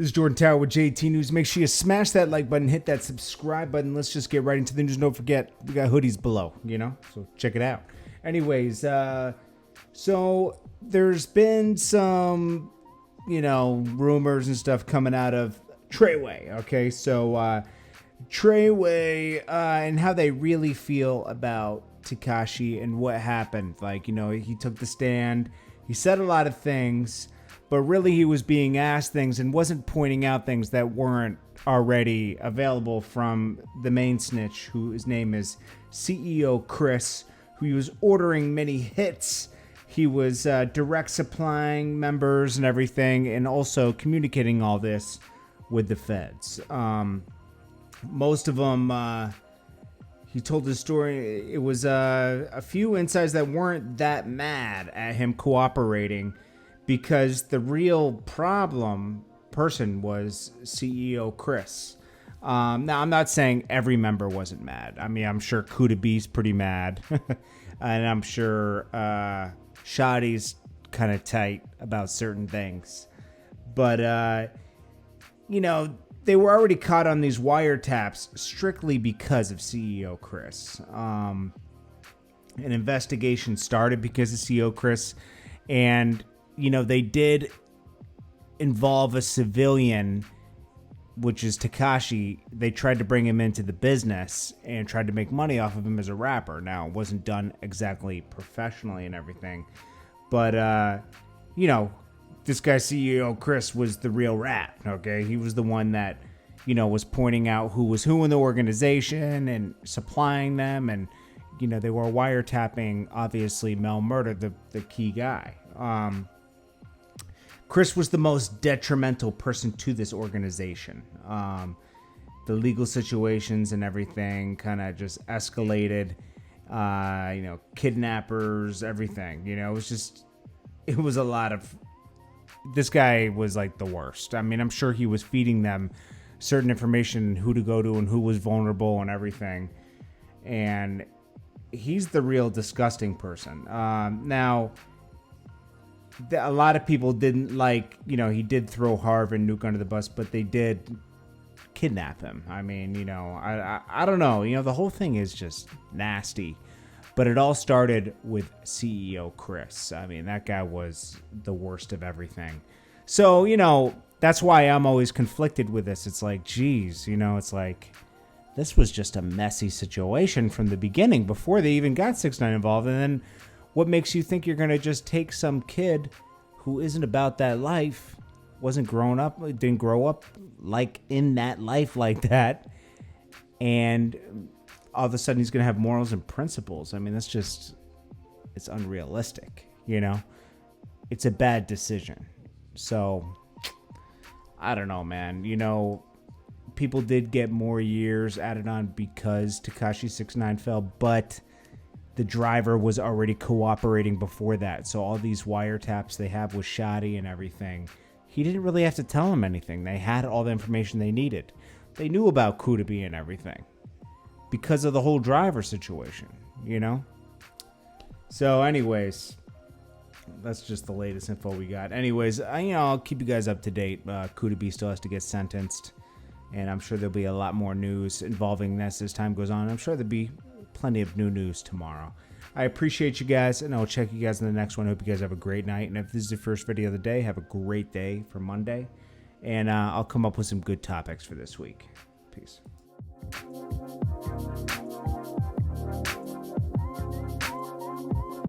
This is Jordan Tower with JT News. Make sure you smash that like button, hit that subscribe button. Let's just get right into the news. Don't forget, we got hoodies below, so check it out. Anyways, so there's been some, rumors and stuff coming out of Tr3way. Okay, so Tr3way and how they really feel about Tekashi and what happened. Like, he took the stand, he said a lot of things, but really he was being asked things and wasn't pointing out things that weren't already available from the main snitch, whose name is CEO Kris, who he was ordering many hits. He was direct supplying members and everything, and also communicating all this with the feds. Most of them, he told his story. It was a few insides that weren't that mad at him cooperating, because the real person was CEO Kris. Now, I'm not saying every member wasn't mad. I mean, I'm sure Tr3way's pretty mad. And I'm sure Shotty's kind of tight about certain things. But, they were already caught on these wiretaps strictly because of CEO Kris. An investigation started because of CEO Kris. And they did involve a civilian, which is Tekashi. They tried to bring him into the business and tried to make money off of him as a rapper. Now, it wasn't done exactly professionally and everything. But, this guy, CEO Kris, was the real rat, okay? He was the one that, was pointing out who was who in the organization and supplying them. And, they were wiretapping, obviously, Mel Murder, the key guy. Kris was the most detrimental person to this organization. The legal situations and everything kind of just escalated. Kidnappers, everything. It was a lot of. This guy was like the worst. I mean, I'm sure he was feeding them certain information, who to go to and who was vulnerable and everything. And he's the real disgusting person. Now, a lot of people didn't like, he did throw Harv and Nuke under the bus, but they did kidnap him. I mean, I don't know. The whole thing is just nasty. But it all started with CEO Kris. I mean, that guy was the worst of everything. So, that's why I'm always conflicted with this. It's like, geez, it's like, this was just a messy situation from the beginning before they even got 6ix9ine involved. And then what makes you think you're going to just take some kid who isn't about that life, wasn't grown up, didn't grow up like in that life like that, and all of a sudden he's going to have morals and principles? I mean, it's unrealistic, It's a bad decision. So, I don't know, man. People did get more years added on because Tekashi 6ix9ine fell, but the driver was already cooperating before that. So all these wiretaps they have with Shotty and everything, he didn't really have to tell them anything. They had all the information they needed. They knew about Tr3way and everything because of the whole driver situation, So anyways, that's just the latest info we got. Anyways, I'll keep you guys up to date. Tr3way still has to get sentenced, and I'm sure there'll be a lot more news involving this as time goes on. I'm sure there'll be plenty of new news tomorrow. I appreciate you guys, and I'll check you guys in the next one. I hope you guys have a great night. And if this is your first video of the day, have a great day for Monday. And I'll come up with some good topics for this week. Peace.